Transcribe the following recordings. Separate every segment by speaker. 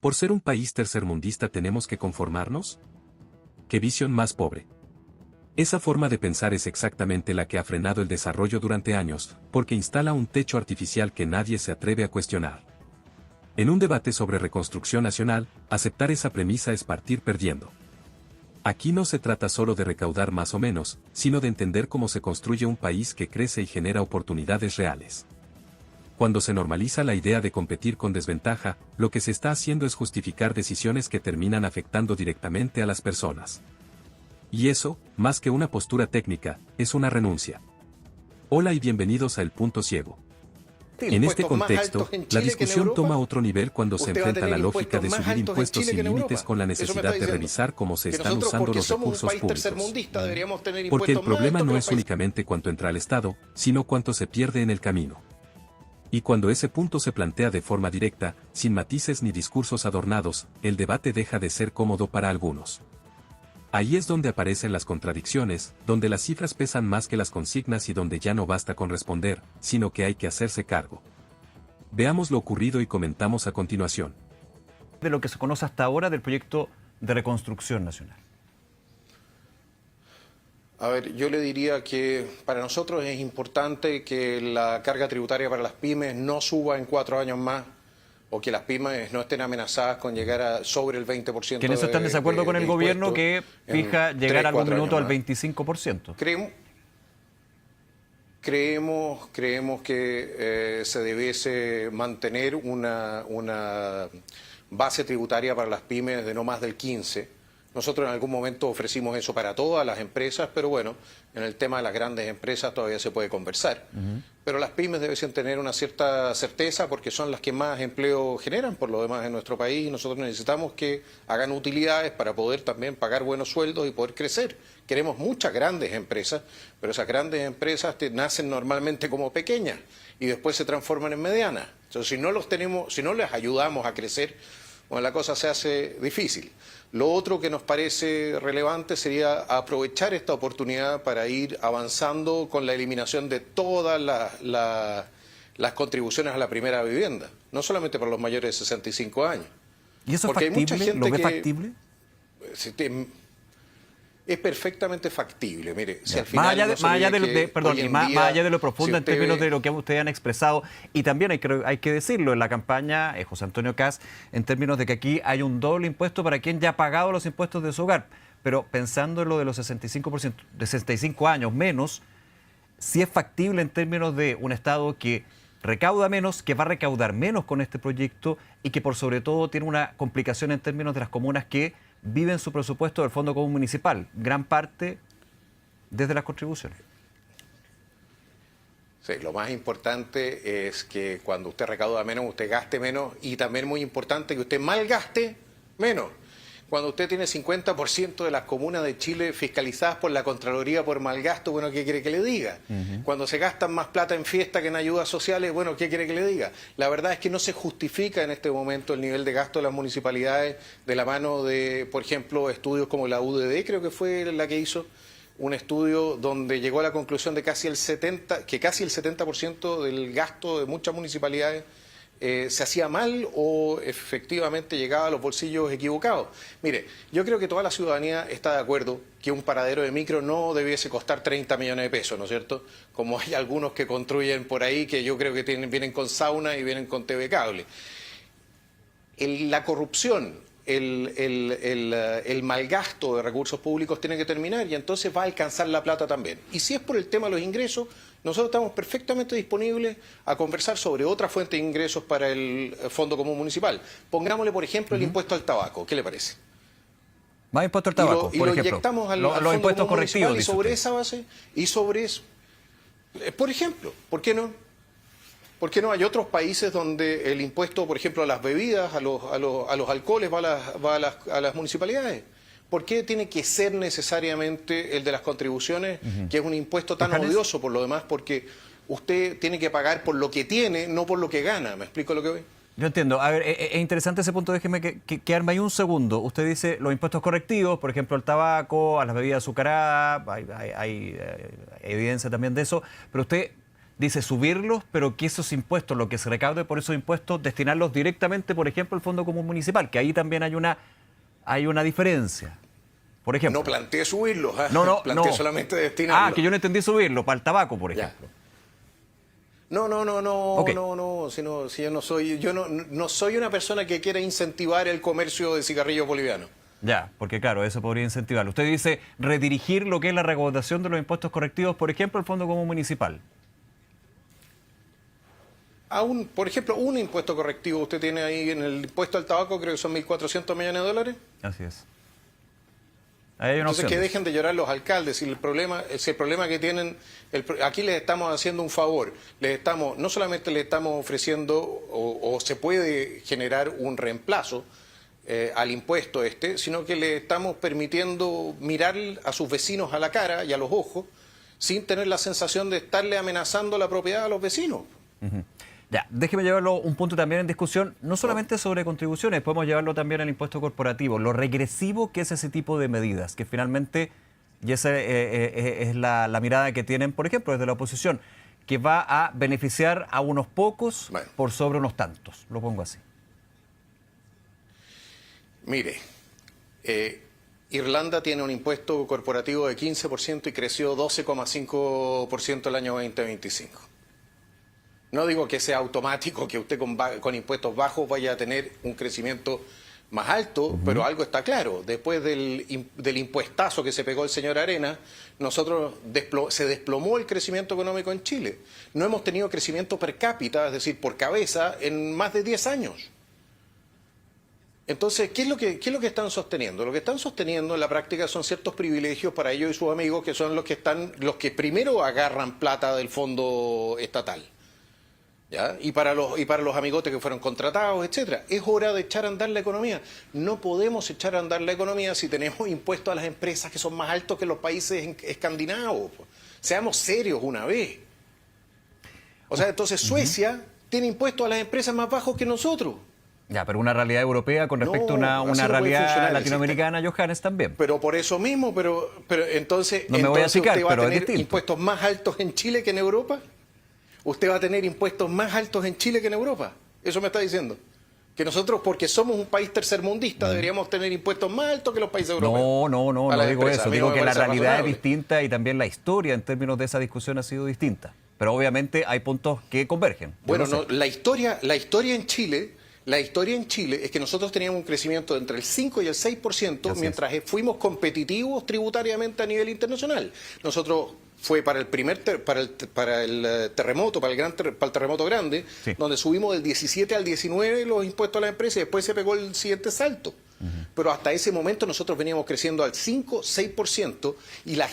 Speaker 1: ¿Por ser un país tercermundista tenemos que conformarnos? ¡Qué visión más pobre! Esa forma de pensar es exactamente la que ha frenado el desarrollo durante años, porque instala un techo artificial que nadie se atreve a cuestionar. En un debate sobre reconstrucción nacional, aceptar esa premisa es partir perdiendo. Aquí no se trata solo de recaudar más o menos, sino de entender cómo se construye un país que crece y genera oportunidades reales. Cuando se normaliza la idea de competir con desventaja, lo que se está haciendo es justificar decisiones que terminan afectando directamente a las personas. Y eso, más que una postura técnica, es una renuncia. Hola y bienvenidos a El Punto Ciego. En este contexto, la discusión toma otro nivel cuando se enfrenta la lógica de subir impuestos sin límites con la necesidad de revisar cómo se están usando los recursos públicos. Porque el problema no es únicamente cuánto entra al Estado, sino cuánto se pierde en el camino. Y cuando ese punto se plantea de forma directa, sin matices ni discursos adornados, el debate deja de ser cómodo para algunos. Ahí es donde aparecen las contradicciones, donde las cifras pesan más que las consignas y donde ya no basta con responder, sino que hay que hacerse cargo. Veamos lo ocurrido y comentamos a continuación.
Speaker 2: De lo que se conoce hasta ahora del proyecto de reconstrucción nacional.
Speaker 3: A ver, yo le diría que para nosotros es importante que la carga tributaria para las pymes no suba en 4 años más, o que las pymes no estén amenazadas con llegar a sobre el 20%.
Speaker 2: Que en eso están en desacuerdo con el gobierno que fija llegar a algún minuto al 25%.
Speaker 3: Creemos que se debiese mantener una base tributaria para las pymes de no más del 15%. Nosotros en algún momento ofrecimos eso para todas las empresas, pero bueno, en el tema de las grandes empresas todavía se puede conversar. Pero las pymes deben tener una cierta certeza porque son las que más empleo generan por lo demás en nuestro país y nosotros necesitamos que hagan utilidades para poder también pagar buenos sueldos y poder crecer. Queremos muchas grandes empresas, pero esas grandes empresas nacen normalmente como pequeñas y después se transforman en medianas. Entonces, si no les ayudamos a crecer, bueno, la cosa se hace difícil. Lo otro que nos parece relevante sería aprovechar esta oportunidad para ir avanzando con la eliminación de todas las contribuciones a la primera vivienda, no solamente para los mayores de 65 años.
Speaker 2: ¿Y eso es factible? ¿Lo ve factible?
Speaker 3: Es perfectamente factible, mire. Si al
Speaker 2: más
Speaker 3: final
Speaker 2: allá de lo profundo en términos de lo que ustedes han expresado, y también hay que decirlo, en la campaña, José Antonio Kast, en términos de que aquí hay un doble impuesto para quien ya ha pagado los impuestos de su hogar. Pero pensando en lo de los 65%, de 65 años menos, sí es factible en términos de un Estado que recauda menos, que va a recaudar menos con este proyecto y que por sobre todo tiene una complicación en términos de las comunas que viven su presupuesto del Fondo Común Municipal, gran parte desde las contribuciones.
Speaker 3: Sí, lo más importante es que cuando usted recauda menos, usted gaste menos y también muy importante que usted malgaste menos. Cuando usted tiene 50% de las comunas de Chile fiscalizadas por la Contraloría por malgasto, bueno, ¿qué quiere que le diga? Cuando se gastan más plata en fiesta que en ayudas sociales, bueno, ¿qué quiere que le diga? La verdad es que no se justifica en este momento el nivel de gasto de las municipalidades de la mano de, por ejemplo, estudios como la UDD, creo que fue la que hizo un estudio donde llegó a la conclusión de que casi el 70% del gasto de muchas municipalidades se hacía mal o efectivamente llegaba a los bolsillos equivocados. Mire, yo creo que toda la ciudadanía está de acuerdo que un paradero de micro no debiese costar 30 millones de pesos, ¿no es cierto? Como hay algunos que construyen por ahí que yo creo que vienen con sauna y vienen con TV cable. La corrupción, el malgasto de recursos públicos tiene que terminar y entonces va a alcanzar la plata también. Y si es por el tema de los ingresos, nosotros estamos perfectamente disponibles a conversar sobre otra fuente de ingresos para el Fondo Común Municipal. Pongámosle, por ejemplo, el impuesto al tabaco. ¿Qué le parece?
Speaker 2: Más impuesto al tabaco, por ejemplo.
Speaker 3: Lo inyectamos al
Speaker 2: los
Speaker 3: Fondo
Speaker 2: impuestos
Speaker 3: Común
Speaker 2: correctivos,
Speaker 3: Municipal y sobre esa base, y sobre eso. Por ejemplo, ¿por qué no? ¿Por qué no? Hay otros países donde el impuesto, por ejemplo, a las bebidas, a los alcoholes va a las municipalidades. ¿Por qué tiene que ser necesariamente el de las contribuciones, que es un impuesto tan odioso por lo demás? Porque usted tiene que pagar por lo que tiene, no por lo que gana. ¿Me explico lo que voy?
Speaker 2: Yo entiendo. A ver, es interesante ese punto. Déjeme quedarme ahí un segundo. Usted dice los impuestos correctivos, por ejemplo, al tabaco, a las bebidas azucaradas, hay evidencia también de eso, pero usted dice subirlos, pero que esos impuestos, lo que se recaude por esos impuestos, destinarlos directamente, por ejemplo, al Fondo Común Municipal, que ahí también hay una diferencia. Por ejemplo.
Speaker 3: No planteé subirlos,
Speaker 2: planteé
Speaker 3: no. Solamente destinarlos.
Speaker 2: Que yo no entendí subirlo, para el tabaco, por ejemplo.
Speaker 3: No,
Speaker 2: Okay.
Speaker 3: Si yo no soy una persona que quiera incentivar el comercio de cigarrillos bolivianos.
Speaker 2: Ya, porque claro, eso podría incentivarlo. Usted dice redirigir lo que es la recaudación de los impuestos correctivos, por ejemplo, al Fondo Común Municipal.
Speaker 3: Por ejemplo, un impuesto correctivo usted tiene ahí en el impuesto al tabaco, creo que son 1.400 millones de dólares.
Speaker 2: Así es. Ahí hay una
Speaker 3: Entonces,
Speaker 2: opción.
Speaker 3: que dejen de llorar los alcaldes. Y el problema que tienen, aquí les estamos haciendo un favor. No solamente les estamos ofreciendo, o se puede generar un reemplazo al impuesto sino que le estamos permitiendo mirar a sus vecinos a la cara y a los ojos sin tener la sensación de estarle amenazando la propiedad a los vecinos.
Speaker 2: Uh-huh. Ya, déjeme llevarlo un punto también en discusión, no solamente sobre contribuciones, podemos llevarlo también al impuesto corporativo, lo regresivo que es ese tipo de medidas, que finalmente, y esa es la mirada que tienen, por ejemplo, desde la oposición, que va a beneficiar a unos pocos por sobre unos tantos, lo pongo así.
Speaker 3: Mire, Irlanda tiene un impuesto corporativo de 15% y creció 12,5% el año 2025. No digo que sea automático que usted con impuestos bajos vaya a tener un crecimiento más alto, pero algo está claro. Después del impuestazo que se pegó el señor Arena, se desplomó el crecimiento económico en Chile. No hemos tenido crecimiento per cápita, es decir, por cabeza, en más de 10 años. Entonces, ¿qué es lo que están sosteniendo? Lo que están sosteniendo en la práctica son ciertos privilegios para ellos y sus amigos, que son los que primero agarran plata del fondo estatal. ¿Ya? Y para los amigotes que fueron contratados, etcétera. Es hora de echar a andar la economía. No podemos echar a andar la economía si tenemos impuestos a las empresas que son más altos que los países escandinavos. Seamos serios una vez. O sea, entonces Suecia tiene impuestos a las empresas más bajos que nosotros.
Speaker 2: Ya, pero una realidad europea con respecto a una realidad latinoamericana, Johannes, también.
Speaker 3: Pero por eso mismo, pero entonces,
Speaker 2: no me voy a achicar,
Speaker 3: ¿usted va
Speaker 2: pero
Speaker 3: a tener impuestos más altos en Chile que en Europa? ¿Usted va a tener impuestos más altos en Chile que en Europa? Eso me está diciendo. Que nosotros, porque somos un país tercermundista, deberíamos tener impuestos más altos que los países europeos.
Speaker 2: No digo eso. Digo que la realidad es distinta y también la historia en términos de esa discusión ha sido distinta. Pero obviamente hay puntos que convergen.
Speaker 3: Bueno, la historia en Chile es que nosotros teníamos un crecimiento de entre el 5 y el 6% mientras fuimos competitivos tributariamente a nivel internacional. Nosotros fue para el terremoto grande, donde subimos del 17 al 19 los impuestos a las empresas y después se pegó el siguiente salto. Pero hasta ese momento nosotros veníamos creciendo al 5, 6% y la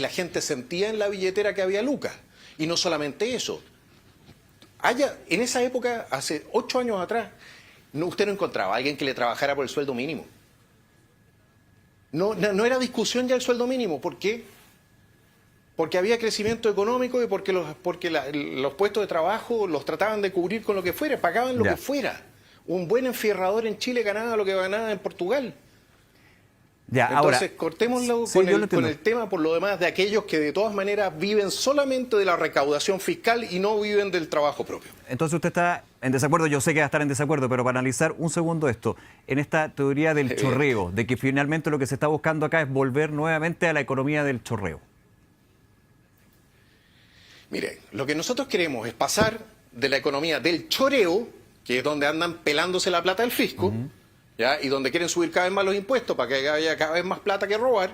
Speaker 3: gente sentía en la billetera que había lucas. Y no solamente eso. En esa época, hace 8 años atrás, usted no encontraba a alguien que le trabajara por el sueldo mínimo. No era discusión ya el sueldo mínimo. ¿Por qué? Porque había crecimiento económico y porque los puestos de trabajo los trataban de cubrir con lo que fuera, pagaban lo que fuera. Un buen enfierrador en Chile ganaba lo que ganaba en Portugal. Entonces, cortémoslo con el tema, por lo demás, de aquellos que de todas maneras viven solamente de la recaudación fiscal y no viven del trabajo propio.
Speaker 2: Entonces usted está en desacuerdo, yo sé que va a estar en desacuerdo, pero para analizar un segundo esto, en esta teoría del chorreo, de que finalmente lo que se está buscando acá es volver nuevamente a la economía del chorreo.
Speaker 3: Mire, lo que nosotros queremos es pasar de la economía del choreo, que es donde andan pelándose la plata del fisco, ¿ya? Y donde quieren subir cada vez más los impuestos para que haya cada vez más plata que robar,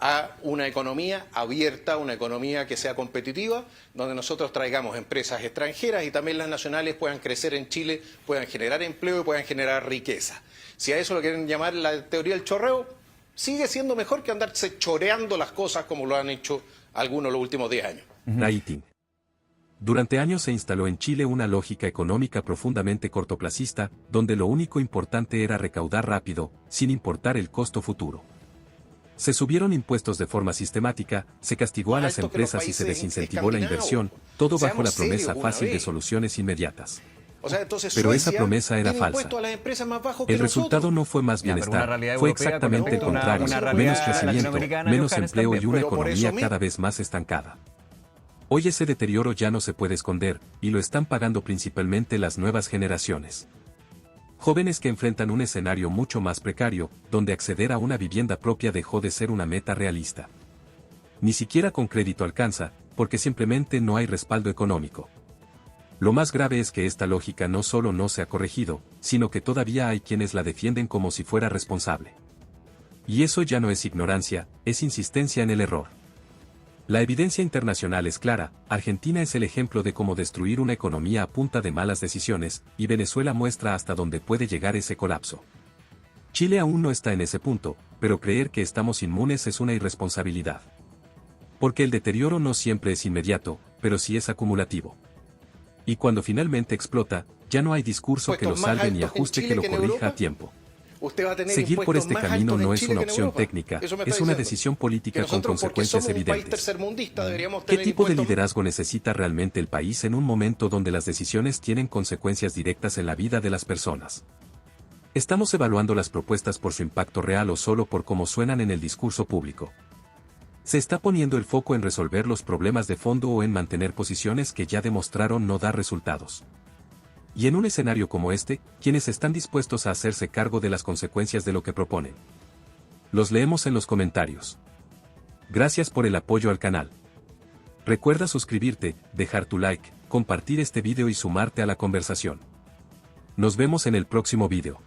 Speaker 3: a una economía abierta, una economía que sea competitiva, donde nosotros traigamos empresas extranjeras y también las nacionales puedan crecer en Chile, puedan generar empleo y puedan generar riqueza. Si a eso lo quieren llamar la teoría del chorreo, sigue siendo mejor que andarse choreando las cosas como lo han hecho algunos los últimos 10 años.
Speaker 1: Naitin. Durante años se instaló en Chile una lógica económica profundamente cortoplacista, donde lo único importante era recaudar rápido, sin importar el costo futuro. Se subieron impuestos de forma sistemática, se castigó a las empresas y se desincentivó la inversión, todo bajo la promesa fácil de soluciones inmediatas. Pero esa promesa era falsa. El resultado no fue más bienestar, fue exactamente el contrario, menos crecimiento, menos empleo y una economía cada vez más estancada. Hoy ese deterioro ya no se puede esconder, y lo están pagando principalmente las nuevas generaciones. Jóvenes que enfrentan un escenario mucho más precario, donde acceder a una vivienda propia dejó de ser una meta realista. Ni siquiera con crédito alcanza, porque simplemente no hay respaldo económico. Lo más grave es que esta lógica no solo no se ha corregido, sino que todavía hay quienes la defienden como si fuera responsable. Y eso ya no es ignorancia, es insistencia en el error. La evidencia internacional es clara, Argentina es el ejemplo de cómo destruir una economía a punta de malas decisiones, y Venezuela muestra hasta dónde puede llegar ese colapso. Chile aún no está en ese punto, pero creer que estamos inmunes es una irresponsabilidad. Porque el deterioro no siempre es inmediato, pero sí es acumulativo. Y cuando finalmente explota, ya no hay discurso que lo salve ni ajuste que lo corrija a tiempo. Seguir por este camino no es una opción técnica, es una decisión política con consecuencias evidentes. ¿Qué tipo de liderazgo necesita realmente el país en un momento donde las decisiones tienen consecuencias directas en la vida de las personas? ¿Estamos evaluando las propuestas por su impacto real o solo por cómo suenan en el discurso público? ¿Se está poniendo el foco en resolver los problemas de fondo o en mantener posiciones que ya demostraron no dar resultados? Y en un escenario como este, ¿quiénes están dispuestos a hacerse cargo de las consecuencias de lo que proponen? Los leemos en los comentarios. Gracias por el apoyo al canal. Recuerda suscribirte, dejar tu like, compartir este video y sumarte a la conversación. Nos vemos en el próximo video.